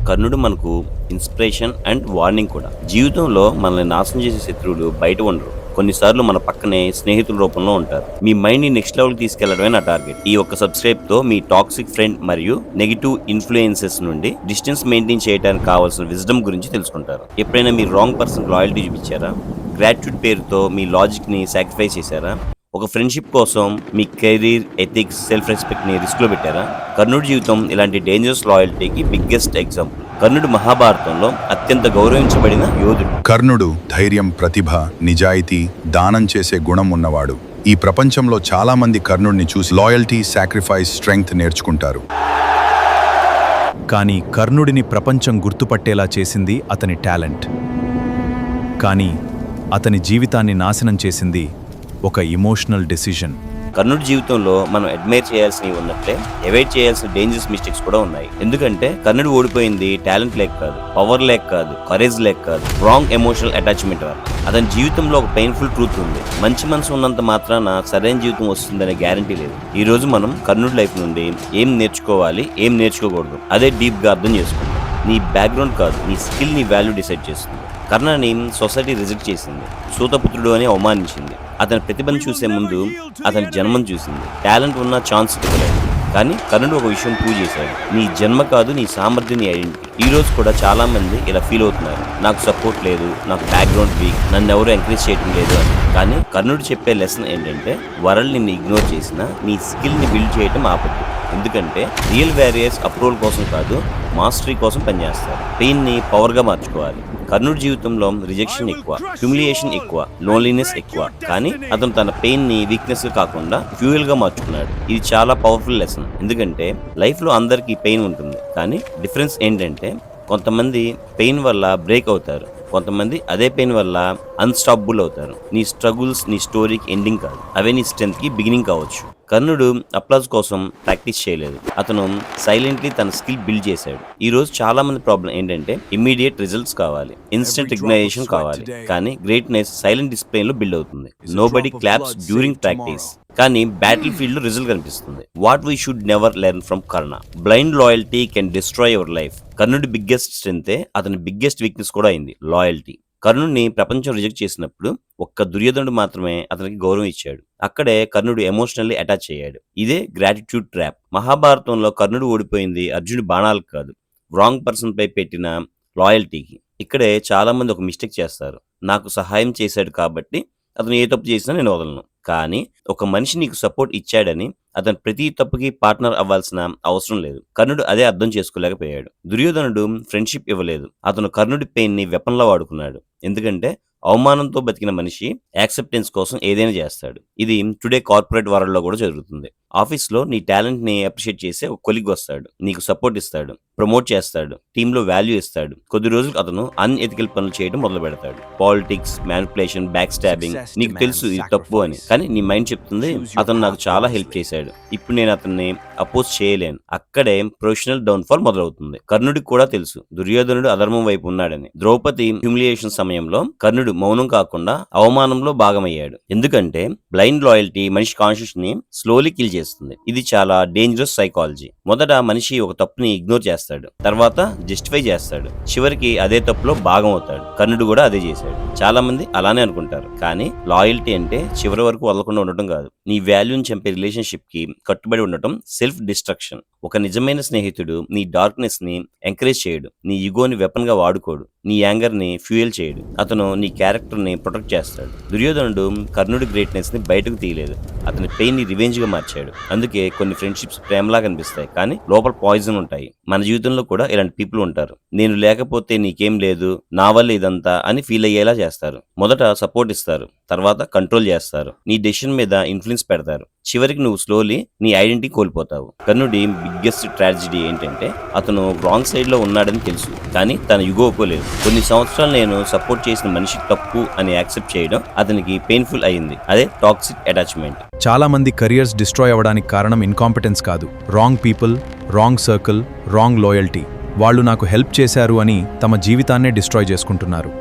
కర్ణుడు మనకు inspiration and warning కూడా. జీవితంలో మనల్ని నాశనం చేసే శత్రువులు బయట ఉండరు. కొన్నిసార్లు మన పక్కనే స్నేహితుల రూపంలో ఉంటారు. మీ మైండ్ ని నెక్స్ట్ లెవెల్ తీసుకెళ్లడమే నా టార్గెట్. ఈ ఒక్క సబ్స్క్రైబ్ తో మీ టాక్సిక్ ఫ్రెండ్ మరియు నెగిటివ్ ఇన్ఫ్లుయెన్సెస్ నుండి డిస్టెన్స్ మెయింటైన్ చేయడానికి కావాల్సిన విజ్డమ్ గురించి తెలుసుకుంటారు. ఎప్పుడైనా మీరు రాంగ్ పర్సన్ లాయల్టీ చూపించారా? గ్రాట్యూడ్ పేరుతో మీ లాజిక్ ని సాక్రిఫైస్ చేశారా? ఒక ఫ్రెండ్షిప్ కోసం మీ కెరీర్, ఎథిక్స్, సెల్ఫ్ రెస్పెక్ట్ ని రిస్క్ లో పెట్టారా? కర్ణుడి జీవితం ఇలాంటి డేంజరస్ లాయల్టీకి బిగ్గెస్ట్ ఎగ్జాంపుల్. కర్ణుడు మహాభారతంలో అత్యంత గౌరవించబడిన యోధుడు. కర్ణుడు ధైర్యం, ప్రతిభ, నిజాయితీ, దానం చేసే గుణం ఉన్నవాడు. ఈ ప్రపంచంలో చాలా మంది కర్ణుడిని చూసి లాయల్టీ, సాక్రిఫైస్, స్ట్రెంగ్త్ నేర్చుకుంటారు. కానీ కర్ణుడిని ప్రపంచం గుర్తుపట్టేలా చేసింది అతని టాలెంట్. కానీ అతని జీవితాన్ని నాశనం చేసింది ఒక ఎమోషనల్ డెసిషన్. కర్ణుడి జీవితంలో మనం అడ్మైర్ చేయాల్సినవి ఉన్నట్లే అవాయిడ్ చేయాల్సిన డేంజరస్ మిస్టేక్స్ కూడా ఉన్నాయి. ఎందుకంటే కర్ణుడు ఓడిపోయింది టాలెంట్ లేక కాదు, పవర్ లేక కాదు, కరేజ్ లేక కాదు, రాంగ్ ఎమోషనల్ అటాచ్మెంట్ వల్ల. అతని జీవితంలో ఒక పెయిన్ఫుల్ ట్రూత్ ఉంది. మంచి మనసు ఉన్నంత మాత్రాన సరైన జీవితం వస్తుందనే గ్యారంటీ లేదు. ఈ రోజు మనం కర్ణుడి లైఫ్ నుండి ఏం నేర్చుకోవాలి, ఏం నేర్చుకోకూడదు, అదే డీప్ గా అర్థం చేసుకుందాం. నీ బ్యాక్గ్రౌండ్ కాదు, నీ స్కిల్ నీ వాల్యూ డిసైడ్ చేస్తుంది. కర్ణని సొసైటీ రిజెక్ట్ చేసింది, సూతపుత్రుడు అని అవమానించింది. అతని ప్రతిభను చూసే ముందు అతని జన్మను చూసింది. టాలెంట్ ఉన్న ఛాన్స్ ఇవ్వలేదు. కానీ కర్ణుడు ఒక విషయం ప్రూవ్ చేశాడు: నీ జన్మ కాదు, నీ సామర్థ్యం, నీ ఐడెంటిటీ. ఈ రోజు కూడా చాలా మంది ఇలా ఫీల్ అవుతున్నారు, నాకు సపోర్ట్ లేదు, నాకు బ్యాక్గ్రౌండ్ వీక్, నన్ను ఎవరు ఎంకరేజ్ చేయడం లేదు అని. కానీ కర్ణుడు చెప్పే లెసన్ ఏంటంటే, వరల్డ్ నిన్ను ఇగ్నోర్ చేసినా నీ స్కిల్ ని బిల్డ్ చేయడం ఆపద్దు. ఎందుకంటే రియల్ వారియర్స్ అప్రూవల్ కోసం కాదు, మాస్టరీ కోసం పనిచేస్తారు. పెయిన్ ని పవర్ గా మార్చుకోవాలి. కర్ణుడి జీవితంలో రిజెక్షన్ ఎక్కువ, హ్యూమిలియేషన్ ఎక్కువ, లోన్లీనెస్ ఎక్కువ. కానీ అతను తన పెయిన్ ని వీక్నెస్ గా కాకుండా ఫ్యూయల్ గా మార్చుకున్నాడు. ఇది చాలా పవర్ఫుల్ లెసన్. ఎందుకంటే లైఫ్ లో అందరికీ పెయిన్ ఉంటుంది. కానీ డిఫరెన్స్ ఏంటంటే, కొంతమంది పెయిన్ వల్ల బ్రేక్ అవుతారు, కొంతమంది అదే పెయిన్ వల్ల అన్స్టాపబుల్ అవుతారు. నీ స్ట్రగుల్స్ నీ స్టోరీకి ఎండింగ్ కాదు, అవే నీ స్ట్రెంత్ కి బిగినింగ్ కావచ్చు. కర్ణుడు అప్లాజ్ కోసం ప్రాక్టీస్ చేయలేదు, అతను సైలెంట్లీ తన స్కిల్ బిల్డ్ చేశాడు. ఈ రోజు చాలా మంది ప్రాబ్లం ఏంటంటే, ఇమ్మీడియట్ రిజల్ట్స్ కావాలి, ఇన్స్టెంట్ రికగ్నైజేషన్ కావాలి. కానీ గ్రేట్నెస్ సైలెంట్ డిస్ప్లే లో బిల్డ్ అవుతుంది. నోబడీ క్లాప్స్ డ్యూరింగ్ ప్రాక్టీస్, కానీ బ్యాటిల్ ఫీల్డ్ లో రిజల్ట్ కనిపిస్తుంది. What we should never learn from Karna: blind loyalty can destroy your life. కర్ణుడి బిగ్గెస్ట్ స్ట్రెంతే అతని బిగ్గెస్ట్ వీక్నెస్ కూడా అయింది, లాయల్టీ. కర్ణుడిని ప్రపంచం రిజెక్ట్ చేసినప్పుడు ఒక్క దుర్యోధనుడు మాత్రమే అతనికి గౌరవం ఇచ్చాడు. అక్కడే కర్ణుడు ఎమోషనల్లీ అటాచ్ అయ్యాడు. ఇదే గ్రాటిట్యూడ్ ట్రాప్. మహాభారతంలో కర్ణుడు ఓడిపోయింది అర్జునుడి బాణాలకు కాదు, రాంగ్ పర్సన్ పై పెట్టిన లాయల్టీకి. ఇక్కడే చాలా మంది ఒక మిస్టేక్ చేస్తారు: నాకు సహాయం చేశాడు కాబట్టి అతను ఏ తప్పు చేసినా నేను వదలను. కానీ ఒక మనిషి నీకు సపోర్ట్ ఇచ్చాడని అతను ప్రతి తప్పుకి పార్ట్నర్ అవ్వాల్సిన అవసరం లేదు. కర్ణుడు అదే అర్థం చేసుకోలేకపోయాడు. దుర్యోధనుడు ఫ్రెండ్షిప్ ఇవ్వలేదు, అతను కర్ణుడి పెయిన్ ని వెపన్లా వాడుకున్నాడు. ఎందుకంటే అవమానంతో బతికిన మనిషి యాక్సెప్టెన్స్ కోసం ఏదైనా చేస్తాడు. ఇది టుడే కార్పొరేట్ వరల్డ్ లో కూడా జరుగుతుంది. ఆఫీస్ లో నీ టాలెంట్ ని అప్రిషియేట్ చేసే ఒక కొలీగ్ వస్తాడు, నీకు సపోర్ట్ ఇస్తాడు, ప్రమోట్ చేస్తాడు, టీమ్ లో వాల్యూ ఇస్తాడు. కొద్ది రోజులు అతను అన్ఎథికల్ పనులు చేయడం మొదలు పెడతాడు. Politics, manipulation, back stabbing. నీకు తెలుసు ఇది తప్పు అని, కానీ నీ మైండ్ చెప్తుంది అతను నాకు చాలా హెల్ప్ చేశాడు, ఇప్పుడు నేను అతన్ని అపోజ్ చేయలేను. అక్కడే ప్రొఫెషనల్ డౌన్ఫాల్ మొదలవుతుంది. కర్ణుడికి కూడా తెలుసు దుర్యోధనుడు అధర్మం వైపు ఉన్నాడని. ద్రౌపది హ్యూమిలియేషన్ సమయంలో కర్ణుడు మౌనం కాకుండా అవమానంలో భాగమయ్యాడు. ఎందుకంటే బ్లైండ్ లాయల్టీ మనిషి కాన్షియస్ ని స్లోలీ కిల్ చేస్తుంది. ఇది చాలా డేంజరస్ సైకాలజీ. మొదట మనిషి ఒక తప్పుని ఇగ్నోర్ చేస్తాడు, తర్వాత జస్టిఫై చేస్తాడు, చివరికి అదే తప్పులో భాగం అవుతాడు. కర్ణుడు కూడా అదే చేశాడు. చాలా మంది అలానే అనుకుంటారు, కానీ లాయల్టీ అంటే చివరి వరకు వదలకుండా ఉండటం కాదు, నీ వాల్యూని చంపే రిలేషన్షిప్ కి కట్టుబడి ఉండటం సెల్ఫ్ డిస్ట్రక్షన్. ఒక నిజమైన స్నేహితుడు నీ డార్క్నెస్ ని ఎంకరేజ్ చేయడు, నీ ఈగోని వెపన్ గా వాడుకోడు, నీ యాంగర్ ని ఫ్యూయల్ చేయడు. అతను నీ క్యారెక్టర్ ని ప్రొటెక్ట్ చేస్తాడు. దుర్యోధనుడు కర్ణుడి గ్రేట్నెస్ ని బయటకు తీయలేదు, అతని పెయిన్ ని రివెంజ్ గా మార్చాడు. అందుకే కొన్ని ఫ్రెండ్షిప్స్ ప్రేమలా కనిపిస్తాయి, కానీ లోపల పాయిజన్ ఉంటాయి. మన జీవితంలో కూడా ఇలాంటి పీపుల్ ఉంటారు. నేను లేకపోతే నీకేం లేదు, నా వల్ల ఇదంతా అని ఫీల్ అయ్యేలా చేస్తారు. మొదట సపోర్ట్ ఇస్తారు, తర్వాత కంట్రోల్ చేస్తారు, నీ డెసిషన్ మీద ఇన్ఫ్లుయెన్స్ పెడతారు. చివరికి నువ్వు స్లోలీ నీ ఐడెంటిటీ కోల్పోతావు. కర్ణుడి బిగ్గెస్ట్ ట్రాజడీ ఏంటంటే, అతను రాంగ్ సైడ్ లో ఉన్నాడని తెలుసు, కానీ తన యుగో ఒప్పుకోలేదు. కొన్ని సంవత్సరాలు నేను సపోర్ట్ చేసిన మనిషి తప్పు అని యాక్సెప్ట్ చేయడం అతనికి పెయిన్ఫుల్ అయింది. అదే టాక్సిక్ అటాచ్మెంట్. చాలా మంది కెరియర్స్ డిస్ట్రాయ్ అవ్వడానికి కారణం ఇన్కాంపిటెన్స్ కాదు, wrong people, wrong circle, wrong loyalty. వాళ్ళు నాకు హెల్ప్ చేశారు అని తమ జీవితాన్నే డిస్ట్రాయ్ చేసుకుంటున్నారు.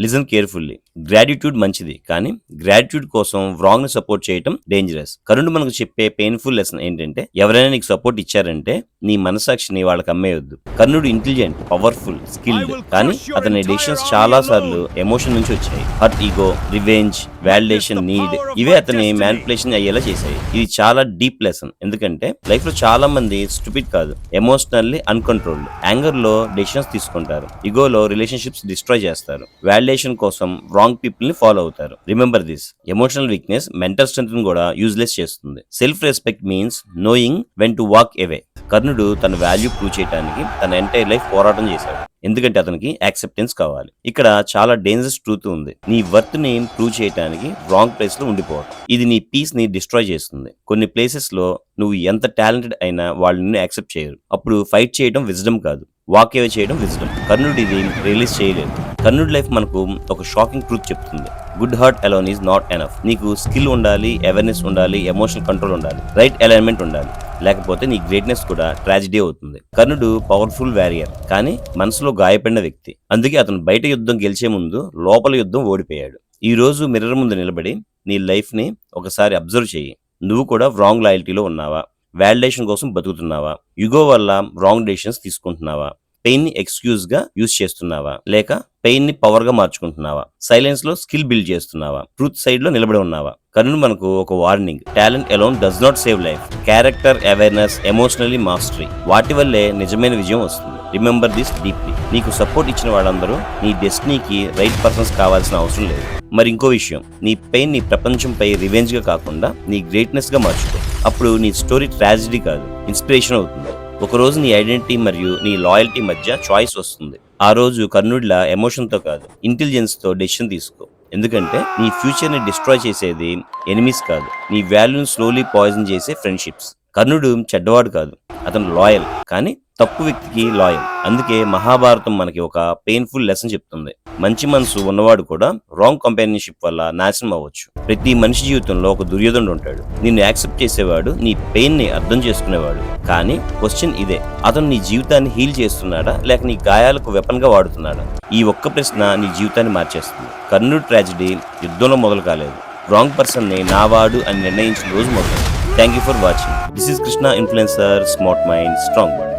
Listen carefully. గ్రాటిట్యూడ్ మంచిది, కానీ గ్రాటిట్యూడ్ కోసం రాంగ్ ని సపోర్ట్ చేయటం డేంజరస్. కర్ణుడు మనకు చెప్పే పెయిన్ఫుల్ లెసన్ ఏంటంటే, ఎవరైనా నీకు సపోర్ట్ ఇచ్చారంటే నీ మనసాక్షిని వాళ్ళకి అమ్మేయొద్దు. కర్ణుడు ఇంటెలిజెంట్, పవర్ఫుల్, స్కిల్డ్, కానీ అతని డెసిషన్స్ చాలా సార్లు ఎమోషన్ నుంచి వచ్చాయి. Hurt, ego, revenge, validation, need, ఇవే అతని మ్యానిపులేషన్ అయ్యేలా చేశాయి. ఇది చాలా డీప్ లెసన్, ఎందుకంటే లైఫ్ లో చాలా మంది స్టూపిడ్ కాదు, ఎమోషనల్లీ అన్కంట్రోల్డ్. యాంగర్ లో డెసిషన్స్ తీసుకుంటారు, ఇగోలో రిలేషన్షిప్స్ డిస్ట్రాయ్ చేస్తారు, వాలిడేషన్ కోసం రాంగ్ పీపుల్ ని ఫాలో అవుతారు. Remember this, emotional weakness mental strength ని కూడా యూజ్లెస్ చేస్తుంది. Self respect means knowing when to walk away. కర్ణుడు తన వాల్యూ ప్రూవ్ చేయడానికి తన ఎంటైర్ లైఫ్ పోరాటం చేశాడు, ఎందుకంటే అతనికి యాక్సెప్టెన్స్ కావాలి. ఇక్కడ చాలా డేంజరస్ ట్రూత్ ఉంది. నీ వర్త్ ని ప్రూవ్ చేయడానికి రాంగ్ ప్లేస్ లో ఉండిపోవడం, ఇది నీ పీస్ ని డిస్ట్రాయ్ చేస్తుంది. కొన్ని ప్లేసెస్ లో నువ్వు ఎంత టాలెంటెడ్ అయినా వాళ్ళు నిన్ను యాక్సెప్ట్ చేయరు. అప్పుడు ఫైట్ చేయడం విజ్డమ్ కాదు, వాక్ అవే చేయడం విజ్డమ్. కర్ణుడు ఇది రిలీజ్ చేయలేదు. కర్ణుడి లైఫ్ మనకు ఒక షాకింగ్ ట్రూత్ చెప్తుంది. Good heart alone is not enough. నీకు స్కిల్ ఉండాలి, అవేర్నెస్ ఉండాలి, ఎమోషనల్ కంట్రోల్ ఉండాలి, రైట్ అలైన్మెంట్ ఉండాలి, లేకపోతే నీ గ్రేట్నెస్ కూడా ట్రాజిడీ అవుతుంది. కర్ణుడు పవర్ఫుల్ వారియర్, కానీ మనసులో గాయపడిన వ్యక్తి. అందుకే అతను బయట యుద్ధం గెలిచే ముందు లోపల యుద్ధం ఓడిపోయాడు. ఈ రోజు మిర్రర్ ముందు నిలబడి నీ లైఫ్ ని ఒకసారి అబ్జర్వ్ చెయ్యి. నువ్వు కూడా రాంగ్ లాయల్టీలో ఉన్నావా? వాలిడేషన్ కోసం బతుకుతున్నావా? యుగో వల్ల రాంగ్ డెసిషన్స్ తీసుకుంటున్నావా? పెయిన్ ని ఎక్స్క్యూజ్ గా యూజ్ చేస్తున్నావా, లేక పెయిన్ ని పవర్ గా మార్చుకుంటున్నావా? సైలెన్స్ లో స్కిల్ బిల్డ్ చేస్తున్నావా? ట్రూత్ సైడ్ లో నిలబడి ఉన్నావా? కర్ణుడు మనకు ఒక warning. Talent alone does not save life. Character, awareness, emotionally mastery, వాటి వల్లే నిజమైన విజయం వస్తుంది. Remember this deeply. నీకు సపోర్ట్ ఇచ్చిన వాళ్ళందరూ నీ డెస్టినీకి రైట్ పర్సన్స్ కావాల్సిన అవసరం లేదు. మరి ఇంకో విషయం, నీ పెయిన్ నీ ప్రపంచంపై రివెంజ్ గా కాకుండా నీ గ్రేట్నెస్ గా మార్చుకో. అప్పుడు నీ స్టోరీ ట్రాజిడీ కాదు, ఇన్స్పిరేషన్ అవుతుంది. ఒకరోజు నీ ఐడెంటిటీ మరియు నీ లాయల్టీ మధ్య చాయిస్ వస్తుంది. ఆ రోజు కర్ణుడిలా ఎమోషన్ తో కాదు, ఇంటెలిజెన్స్ తో డెసిషన్ తీసుకో. ఎందుకంటే నీ ఫ్యూచర్ ని డిస్ట్రాయ్ చేసేది ఎనిమీస్ కాదు, నీ వాల్యూని స్లోలీ పాయిజన్ చేసే ఫ్రెండ్షిప్స్. కర్ణుడు చెడ్డవాడు కాదు, అతను లాయల్, కానీ తప్పు వ్యక్తికి లాయల్. అందుకే మహాభారతం మనకి ఒక పెయిన్ఫుల్ లెసన్ చెప్తుంది. మంచి మనసు ఉన్నవాడు కూడా రాంగ్ కంపానియన్షిప్ వల్ల నాశనం అవ్వచ్చు. ప్రతి మనిషి జీవితంలో ఒక దుర్యోధనుడు ఉంటాడు. నిన్ను యాక్సెప్ట్ చేసేవాడు, నీ పెయిన్ ని అర్థం చేసుకునేవాడు. కానీ క్వశ్చన్ ఇదే, అతను నీ జీవితాన్ని హీల్ చేస్తున్నాడా, లేక నీ గాయాలకు వెపన్ గా వాడుతున్నాడా? ఈ ఒక్క ప్రశ్న నీ జీవితాన్ని మార్చేస్తుంది. కర్ణుడి ట్రాజిడీ యుద్ధంలో మొదలు కాలేదు, రాంగ్ పర్సన్ ని నావాడు అని నిర్ణయించిన రోజు మొదలు. Thank you for watching. This is Krishna influencer, smart mind, strong body.